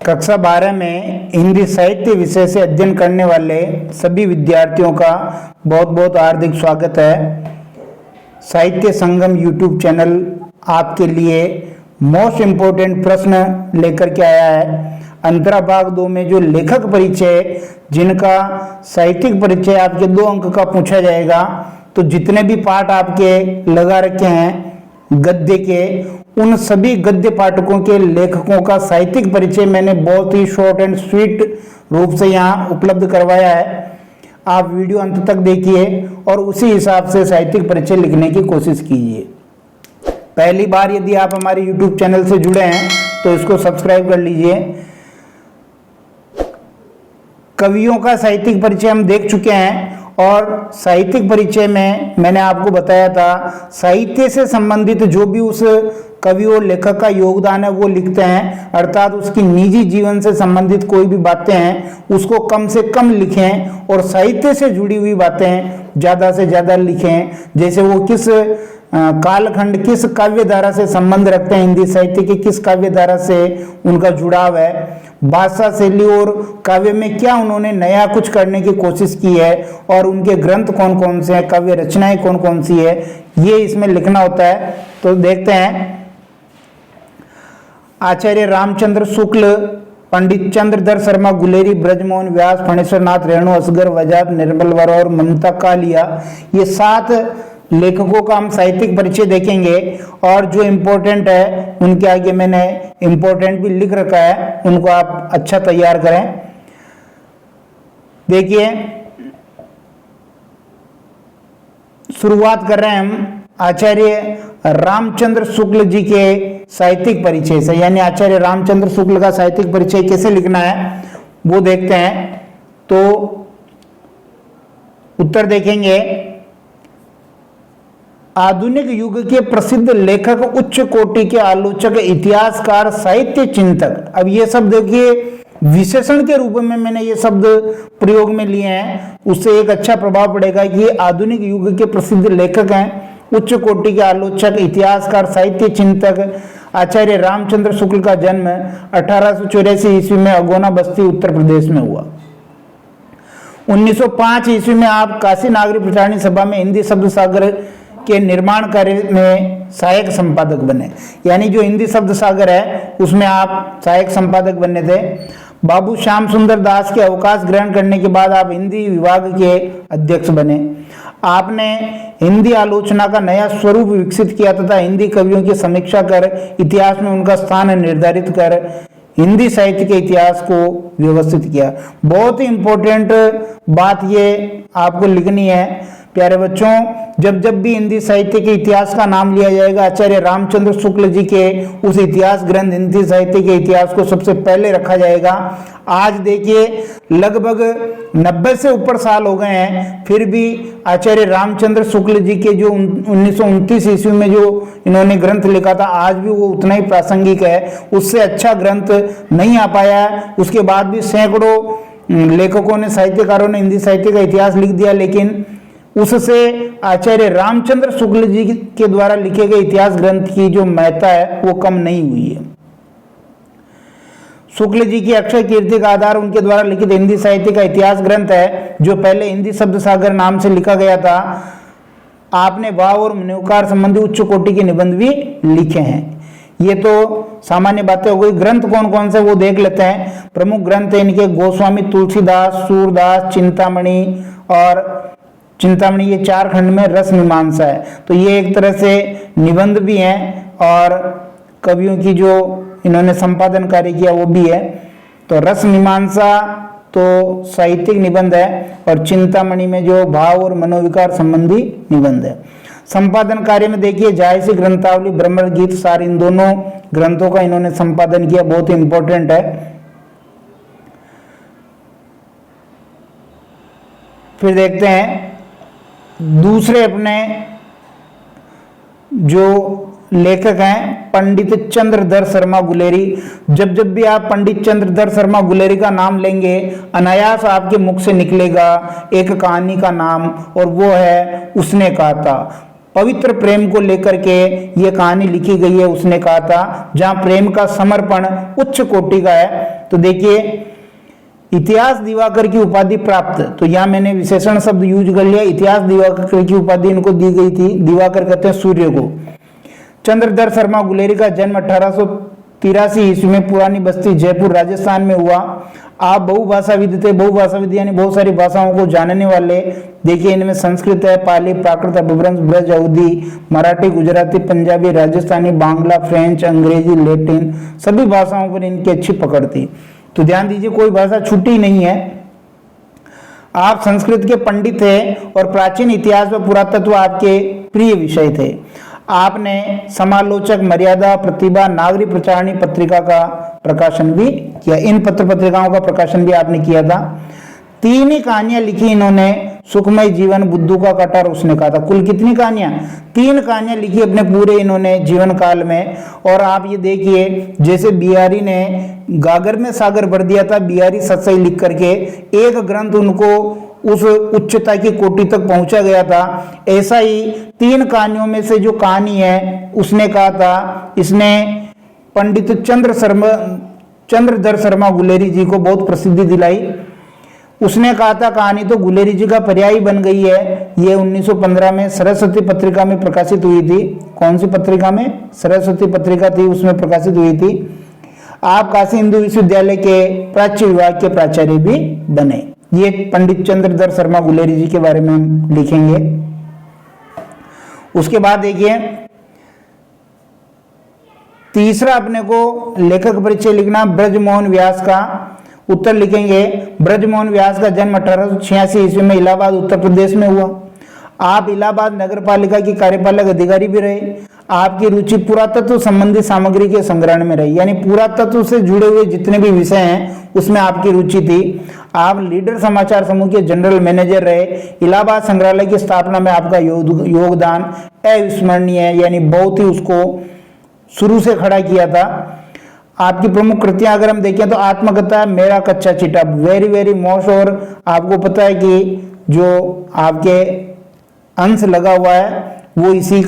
कक्षा 12 में हिंदी साहित्य विषय से अध्ययन करने वाले सभी विद्यार्थियों का बहुत बहुत हार्दिक स्वागत है। साहित्य संगम यूट्यूब चैनल आपके लिए मोस्ट इम्पोर्टेंट प्रश्न लेकर के आया है। अंतरा भाग 2 में जो लेखक परिचय, जिनका साहित्यिक परिचय आपके 2 अंक का पूछा जाएगा, तो जितने भी पाठ आपके लगा रखे हैं गद्य के, उन सभी गद्य पाठकों के लेखकों का साहित्यिक परिचय मैंने बहुत ही शॉर्ट एंड स्वीट रूप से यहाँ उपलब्ध करवाया है। आप वीडियो अंत तक देखिए और उसी हिसाब से साहित्यिक परिचय लिखने की कोशिश कीजिए। पहली बार यदि आप हमारे YouTube चैनल से जुड़े हैं तो इसको सब्सक्राइब कर लीजिए। कवियों का साहित्यिक परिचय हम देख चुके हैं और साहित्यिक परिचय में मैंने आपको बताया था साहित्य से संबंधित जो भी उस कवि और लेखक का योगदान है वो लिखते हैं, अर्थात उसकी निजी जीवन से संबंधित कोई भी बातें हैं उसको कम से कम लिखें और साहित्य से जुड़ी हुई बातें ज़्यादा से ज़्यादा लिखें। जैसे वो किस कालखंड, किस काव्य धारा से संबंध रखते हैं, हिंदी साहित्य के किस काव्य धारा से उनका जुड़ाव है, भाषा शैली और काव्य में क्या उन्होंने नया कुछ करने की कोशिश की है और उनके ग्रंथ कौन कौन से हैं, काव्य रचनाएं कौन कौन सी है, ये इसमें लिखना होता है। तो देखते हैं। आचार्य रामचंद्र शुक्ल, पंडित चंद्रधर शर्मा गुलेरी, ब्रजमोहन व्यास, फणेश्वर नाथ रेणु, असगर वजात, निर्मल वर और ममता कालिया, ये 7 लेखकों का हम साहित्यिक परिचय देखेंगे। और जो इम्पोर्टेंट है उनके आगे मैंने इम्पोर्टेंट भी लिख रखा है, उनको आप अच्छा तैयार करें। देखिए, शुरुआत कर रहे हैं हम आचार्य रामचंद्र शुक्ल जी के साहित्यिक परिचय से, यानी आचार्य रामचंद्र शुक्ल का साहित्यिक परिचय कैसे लिखना है वो देखते हैं। तो उत्तर देखेंगे, आधुनिक युग के प्रसिद्ध लेखक, उच्च कोटि के आलोचक, इतिहासकार, साहित्य चिंतक। अब ये शब्द देखिए विशेषण के रूप में मैंने ये शब्द प्रयोग में लिए हैं, उससे एक अच्छा प्रभाव पड़ेगा कि आधुनिक युग के प्रसिद्ध लेखक हैं, उच्च कोटि के आलोचक, इतिहासकार, साहित्य चिंतक। आचार्य रामचंद्र शुक्ल का जन्म 1884 ईस्वी में अगोना बस्ती उत्तर प्रदेश में हुआ। 1905 ईस्वी में आप काशी नागरिक प्रचारणी सभा में हिंदी शब्द सागर के निर्माण कार्य में सहायक संपादक बने, यानी जो हिंदी शब्द सागर है उसमें आप सहायक संपादक बने थे। बाबू श्याम सुंदर दास के अवकाश ग्रहण करने के बाद आप हिंदी विभाग के अध्यक्ष बने। आपने हिंदी आलोचना का नया स्वरूप विकसित किया तथा हिंदी कवियों की समीक्षा कर इतिहास में उनका स्थान निर्धारित कर हिंदी साहित्य के इतिहास को व्यवस्थित किया। बहुत ही इंपॉर्टेंट बात ये आपको लिखनी है प्यारे बच्चों। जब जब भी हिंदी साहित्य के इतिहास का नाम लिया जाएगा, आचार्य रामचंद्र शुक्ल जी के उस इतिहास ग्रंथ हिंदी साहित्य के इतिहास को सबसे पहले रखा जाएगा। आज देखिए लगभग 90 से ऊपर साल हो गए हैं, फिर भी आचार्य रामचंद्र शुक्ल जी के जो 1929 ईस्वी में जो इन्होंने ग्रंथ लिखा था, आज भी वो उतना ही प्रासंगिक है। उससे अच्छा ग्रंथ नहीं आ पाया है। उसके बाद भी सैकड़ों लेखकों ने, साहित्यकारों ने हिंदी साहित्य का इतिहास लिख दिया, लेकिन उससे आचार्य रामचंद्र शुक्ल जी के द्वारा लिखे गए इतिहास ग्रंथ की जो महत्ता है वो कम नहीं हुई है। शुक्ल जी की अक्षय कीर्ति का आधार उनके द्वारा लिखित हिंदी साहित्य का इतिहास ग्रंथ है, जो पहले हिंदी शब्द सागर नाम से लिखा गया था। आपने भाव और मनोविकार संबंधी उच्च कोटि के निबंध भी लिखे हैं। ये तो सामान्य बातें हो गई। ग्रंथ कौन कौन से वो देख लेते हैं। प्रमुख ग्रंथ है इनके गोस्वामी तुलसीदास, सूरदास, चिंतामणि, और चिंतामणि ये 4 खंड में रस मीमांसा है, तो ये एक तरह से निबंध भी हैं और कवियों की जो इन्होंने संपादन कार्य किया वो भी है। तो रस मीमांसा तो साहित्यिक निबंध है और चिंतामणि में जो भाव और मनोविकार संबंधी निबंध है। संपादन कार्य में देखिए जायसी ग्रंथावली, ब्रह्म गीत सार, इन दोनों ग्रंथों का इन्होंने संपादन किया, बहुत ही इंपॉर्टेंट है। फिर देखते हैं दूसरे अपने जो लेखक हैं, पंडित चंद्रधर शर्मा गुलेरी। जब जब भी आप पंडित चंद्रधर शर्मा गुलेरी का नाम लेंगे, अनायास आपके मुख से निकलेगा एक कहानी का नाम, और वो है उसने कहा था। पवित्र प्रेम को लेकर के ये कहानी लिखी गई है, उसने कहा था, जहां प्रेम का समर्पण उच्च कोटि का है। तो देखिए, इतिहास दिवाकर की उपाधि प्राप्त, तो यहां मैंने विशेषण शब्द यूज कर लिया। इतिहास दिवाकर की उपाधि इनको दी गई थी। दिवाकर कहते हैं सूर्य को। चंद्रधर शर्मा गुलेरी का जन्म 1883 ईस्वी में पुरानी बस्ती जयपुर राजस्थान में हुआ। आप बहुभाषाविद थे। बहुभाषाविद यानी बहुत सारी भाषाओं को जानने वाले। देखिए, इनमें संस्कृत है, पाली, प्राकृत, अपभ्रंश, ब्रज, अवधी, मराठी, गुजराती, पंजाबी, राजस्थानी, बांग्ला, फ्रेंच, अंग्रेजी, लैटिन, सभी भाषाओं पर इनकी अच्छी पकड़ थी। तो ध्यान दीजिए, कोई भाषा छूटी नहीं है। आप संस्कृत के पंडित थे और प्राचीन इतिहास व पुरातत्व आपके प्रिय विषय थे। आपने समालोचक, मर्यादा, प्रतिभा, नागरिक प्रचारणी पत्रिका का प्रकाशन भी किया। इन पत्र पत्रिकाओं का प्रकाशन भी आपने किया था। 3 ही कहानियां लिखी इन्होंने, सुखमय जीवन, बुद्धू का कटार, उसने कहा था। कुल कितनी कहानियां? 3 कहानियां लिखी अपने पूरे इन्होंने जीवन काल में। और आप ये देखिए, जैसे बिहारी ने गागर में सागर भर दिया था, बिहारी सत्सई लिख करके एक ग्रंथ उनको उस उच्चता की कोटि तक पहुंचा गया था, ऐसा ही 3 कहानियों में से जो कहानी है उसने कहा था, इसने पंडित चंद्रधर शर्मा गुलेरी जी को बहुत प्रसिद्धि दिलाई। उसने कहा था कहानी तो गुलेरी जी का पर्याय बन गई है। ये 1915 में सरस्वती पत्रिका में प्रकाशित हुई थी। कौन सी पत्रिका में? सरस्वती पत्रिका थी, उसमें प्रकाशित हुई थी। आप काशी हिंदू विश्वविद्यालय के प्राच्य विभाग के प्राचार्य भी बने। ये पंडित चंद्रधर शर्मा गुलेरी जी के बारे में हम लिखेंगे। उसके बाद देखिए, तीसरा अपने को लेखक परिचय लिखना, ब्रजमोहन व्यास का। उत्तर लिखेंगे, ब्रजमोहन व्यास का जन्म 1886 ईस्वी में इलाहाबाद उत्तर प्रदेश में हुआ। आप इलाहाबाद नगर पालिका की कार्यपालक अधिकारी भी रहे। आपकी रुचि पुरातत्व संबंधी सामग्री के संग्रहण में रही, यानी पुरातत्व से जुड़े हुए जितने भी विषय हैं उसमें आपकी रुचि थी। आप लीडर समाचार समूह के जनरल मैनेजर रहे। इलाहाबाद संग्रहालय की स्थापना में आपका योगदान अविस्मरणीय है, यानी बहुत ही उसको शुरू से खड़ा किया था। आपकी प्रमुख कृतियां अगर हम देखें तो आत्मकथा, मेरा कच्चा चिट्ठा, वेरी वेरी मोस्ट। और आपको पता है कि जो आपके अंश लगा हुआ है वो इसी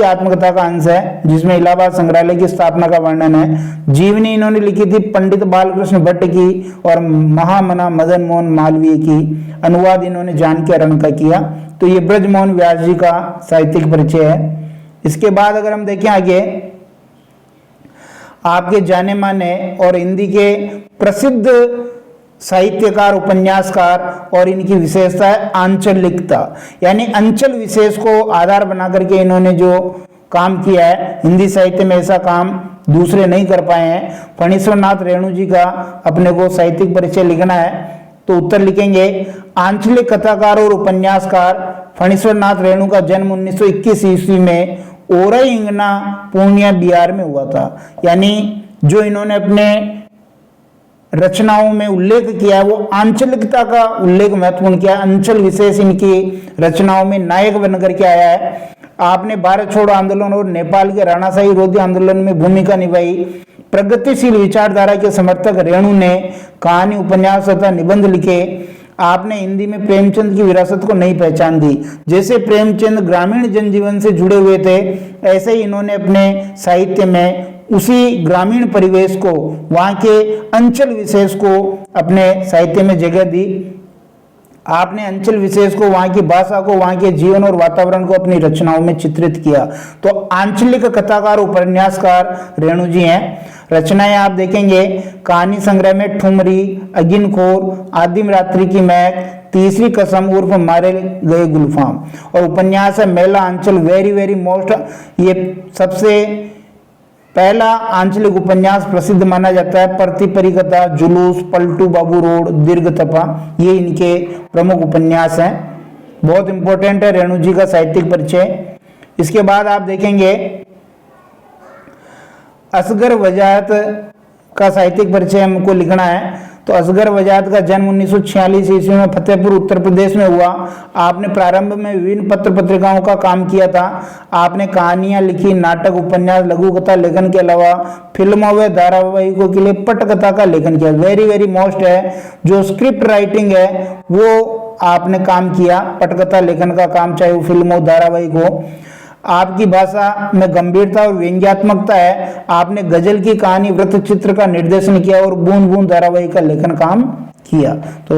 आत्मकथा का अंश है, जिसमें इलाहाबाद संग्रहालय की स्थापना का वर्णन है। जीवनी इन्होंने लिखी थी पंडित बालकृष्ण भट्ट की और महामना मदन मोहन मालवीय की। अनुवाद इन्होंने जानकी अरण का किया। तो ये ब्रजमोहन व्यास जी का साहित्यिक परिचय है। इसके बाद अगर हम देखें आगे, आपके जाने माने और हिंदी के प्रसिद्ध साहित्यकार, उपन्यासकार, और इनकी विशेषता है आंचलिकता, यानी अंचल विशेष को आधार बना करके इन्होंने जो काम किया है, हिंदी साहित्य में ऐसा काम दूसरे नहीं कर पाए हैं। फणीश्वर नाथ रेणु जी का अपने को साहित्यिक परिचय लिखना है, तो उत्तर लिखेंगे, आंचलिक कथाकार और उपन्यासकार फणीश्वर नाथ रेणु का जन्म 1921 ईस्वी में ओरई इंगना, पूर्णिया, बिहार में हुआ था। यानी जो इन्होंने अपने रचनाओं में उल्लेख किया है वो आंचलिकता का उल्लेख महत्वपूर्ण किया। अंचल विशेष इनकी रचनाओं में नायक बनकर के आया है। आपने भारत छोड़ो आंदोलन और नेपाल के राणाशाही विरोधी आंदोलन में भूमिका निभाई। प्रगतिशील विचारधारा के समर्थक रेणु ने कहानी, उपन्यास तथा निबंध लिखे। आपने हिंदी में प्रेमचंद की विरासत को नई पहचान दी। जैसे प्रेमचंद ग्रामीण जनजीवन से जुड़े हुए थे, ऐसे ही इन्होंने अपने साहित्य में उसी ग्रामीण परिवेश को, वहाँ के अंचल विशेष को अपने साहित्य में जगह दी। आपने अंचल विशेष को, वहाँ की भाषा को, वहाँ के जीवन और वातावरण को अपनी रचनाओं में चित्रित किया। तो आंचलिक कथाकार, उपन्यासकार रेणु जी हैं। रचनाएं आप देखेंगे, कहानी संग्रह में ठुमरी, अगिनखोर, आदिम रात्रि की महक, तीसरी कसम उर्फ मारे गए गुलफाम। और उपन्यास है मेला आंचल, वेरी वेरी मोस्ट। ये सबसे पहला आंचलिक उपन्यास प्रसिद्ध माना जाता है। परती परिकथा, जुलूस, पलटू बाबू रोड, दीर्घ तपा, ये इनके प्रमुख उपन्यास हैं। बहुत इंपॉर्टेंट है रेणु जी का साहित्यिक परिचय। इसके बाद आप देखेंगे असगर वजाहत का साहित्यिक परिचय हमको लिखना है। तो असगर वजाहत का जन्म 1946 ईस्वी में फतेहपुर उत्तर प्रदेश में हुआ। आपने प्रारंभ में विभिन्न पत्र पत्रिकाओं का काम किया था। आपने कहानियां लिखी, नाटक, उपन्यास, लघु कथा लेखन के अलावा फिल्मों व धारावाहिकों के लिए पटकथा का लेखन किया। वेरी वेरी मोस्ट है, जो स्क्रिप्ट राइटिंग है वो आपने काम किया, पटकथा लेखन का काम, चाहे वो फिल्म हो, धारावाहिक हो। आपकी भाषा में गंभीरता और व्यंग्यात्मकता है। आपने गजल की कहानी वृत्तचित्र का निर्देशन किया और बूंद बूंद धारावाहिक का लेखन काम किया। तो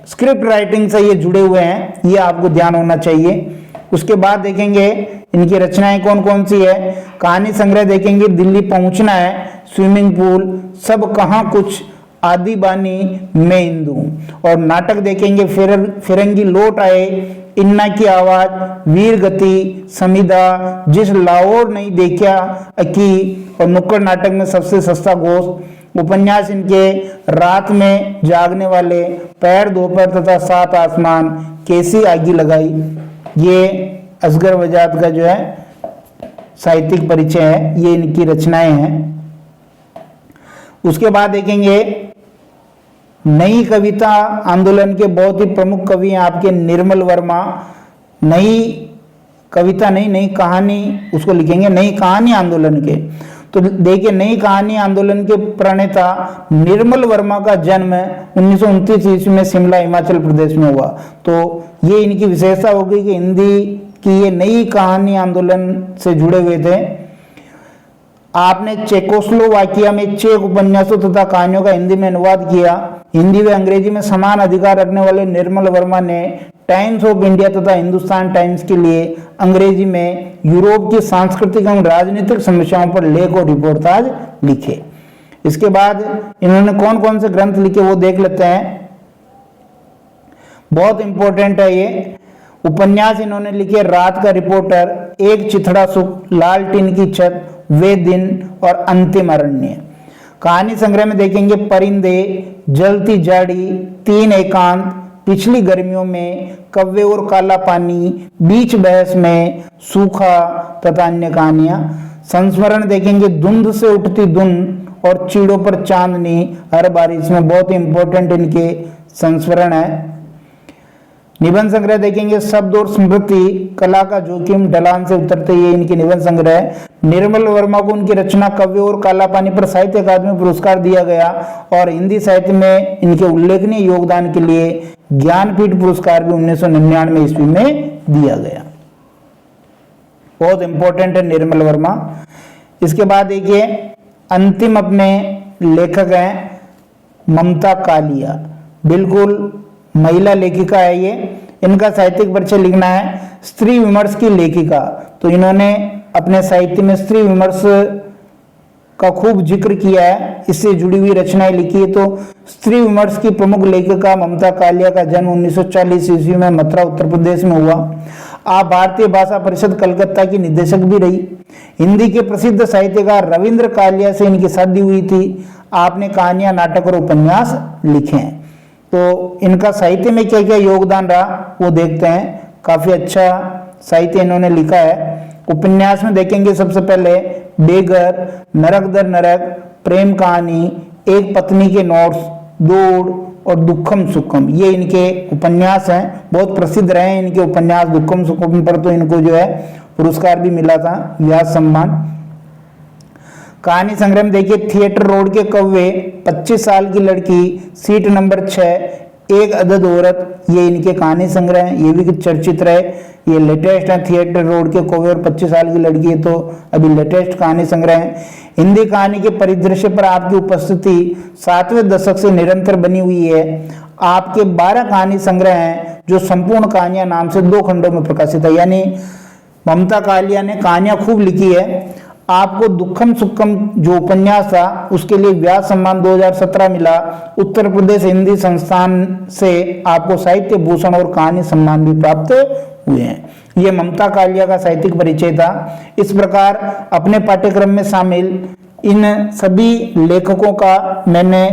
स्क्रिप्ट राइटिंग से ये जुड़े हुए हैं, ये आपको ध्यान होना चाहिए। उसके बाद देखेंगे इनकी रचनाएं कौन कौन सी है। कहानी संग्रह देखेंगे दिल्ली पहुंचना है, स्विमिंग पूल, सब कहाँ कुछ, आदि बानी, मैं हिंदू। और नाटक देखेंगे फिरंगी लौट आए, इन्ना की आवाज, वीर गति, समिधा, जिस लाहौर नहीं देखा अकी, और नुक्कड़ नाटक में सबसे सस्ता गोश्त। उपन्यास इनके रात में जागने वाले, पैर दोपहर तथा सात आसमान, कैसी आगी लगाई। ये असगर वजात का जो है साहित्यिक परिचय है, ये इनकी रचनाएं हैं। उसके बाद देखेंगे नई कविता आंदोलन के बहुत ही प्रमुख कवि हैं आपके निर्मल वर्मा। नई कविता नहीं, नई कहानी उसको लिखेंगे, नई कहानी आंदोलन के। तो देखिए नई कहानी आंदोलन के प्रणेता निर्मल वर्मा का जन्म 1929 ईस्वी में शिमला हिमाचल प्रदेश में हुआ। तो ये इनकी विशेषता होगी कि हिंदी की ये नई कहानी आंदोलन से जुड़े हुए थे। आपने चेकोस्लोवाकिया में चेक उपन्यासों तथा कहानियों का हिंदी में अनुवाद किया। हिंदी व अंग्रेजी में समान अधिकार रखने वाले निर्मल वर्मा ने टाइम्स ऑफ इंडिया तथा हिंदुस्तान टाइम्स के लिए अंग्रेजी में यूरोप की सांस्कृतिक एवं राजनीतिक समस्याओं पर लेख और रिपोर्टाज लिखे। इसके बाद इन्होंने कौन कौन से ग्रंथ लिखे वो देख लेते हैं, बहुत इंपॉर्टेंट है ये। उपन्यास इन्होंने लिखे रात का रिपोर्टर, एक चिथड़ा सुख, लाल टीन की छत, वे दिन और अंतिम अरण्य। कहानी संग्रह में देखेंगे परिंदे, जलती जाड़ी, तीन एकांत, पिछली गर्मियों में, कव्वे और काला पानी, बीच बहस में, सूखा तथा अन्य कहानियां। संस्मरण देखेंगे धुंध से उठती धुंध और चीड़ों पर चांदनी, हर बारिश में, बहुत इंपॉर्टेंट इनके संस्मरण है। निबंध संग्रह देखेंगे शब्द और स्मृति, कला का जोखिम, ढलान से उतरते, ये इनकी निबंध संग्रह है। निर्मल वर्मा को उनकी रचना कव्य और काला पानी पर साहित्य अकादमी पुरस्कार दिया गया और हिंदी साहित्य में इनके उल्लेखनीय योगदान के लिए ज्ञानपीठ पुरस्कार भी 1999 ईस्वी में दिया गया। बहुत इंपॉर्टेंट है निर्मल वर्मा। इसके बाद देखिए अंतिम अपने लेखक हैं ममता कालिया, बिल्कुल महिला लेखिका है ये। इनका साहित्यिक परिचय लिखना है, स्त्री विमर्श की लेखिका। तो इन्होंने अपने साहित्य में स्त्री विमर्श का खूब जिक्र किया है, इससे जुड़ी हुई रचनाएं लिखी है। तो स्त्री विमर्श की प्रमुख लेखिका ममता कालिया का जन्म 1940 ईस्वी में मथुरा उत्तर प्रदेश में हुआ। आप भारतीय भाषा परिषद कलकत्ता की निदेशक भी रही। हिंदी के प्रसिद्ध साहित्यकार रविंद्र कालिया से इनकी शादी हुई थी। आपने कहानियां, नाटक और उपन्यास लिखे हैं। तो इनका साहित्य में क्या क्या योगदान रहा वो देखते हैं। काफी अच्छा साहित्य इन्होंने लिखा है। उपन्यास में देखेंगे सबसे पहले बेघर, नरक दर नरक, प्रेम कहानी, एक पत्नी के नोट्स, दौड़ और दुखम सुखम, ये इनके उपन्यास हैं। बहुत प्रसिद्ध रहे हैं इनके उपन्यास। दुखम सुखम पर तो इनको जो है पुरस्कार भी मिला था, व्यास सम्मान। कहानी संग्रह में देखिए थिएटर रोड के कौवे, 25 साल की लड़की, सीट नंबर 6, एक अदद औरत, ये इनके कहानी संग्रह हैं। ये भी चर्चित रहे, ये लेटेस्ट है। थिएटर रोड के कौवे और 25 साल की लड़की है, तो अभी लेटेस्ट कहानी संग्रह है। हिंदी कहानी के परिदृश्य पर आपकी उपस्थिति 7वें दशक से निरंतर बनी हुई है। आपके 12 कहानी संग्रह हैं जो संपूर्ण कहानियां नाम से 2 खंडों में प्रकाशित है। यानी ममता कालिया ने कहानियां खूब लिखी है। आपको दुखम सुखम जो उपन्यास था उसके लिए व्यास सम्मान 2017 मिला। उत्तर प्रदेश हिंदी संस्थान से आपको साहित्य भूषण और कहानी सम्मान भी प्राप्त हुए हैं। ये ममता कालिया का साहित्यिक परिचय था। इस प्रकार अपने पाठ्यक्रम में शामिल इन सभी लेखकों का मैंने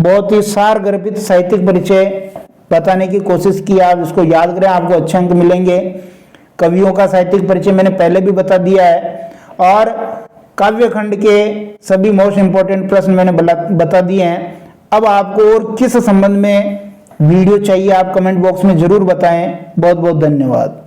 बहुत ही सारगर्भित साहित्यिक परिचय बताने की कोशिश की। आप इसको याद करें, आपको अच्छे अंक मिलेंगे। कवियों का साहित्यिक परिचय मैंने पहले भी बता दिया है और काव्य खंड के सभी मोस्ट इंपोर्टेंट प्रश्न मैंने बता दिए हैं। अब आपको और किस संबंध में वीडियो चाहिए आप कमेंट बॉक्स में जरूर बताएं। बहुत बहुत धन्यवाद।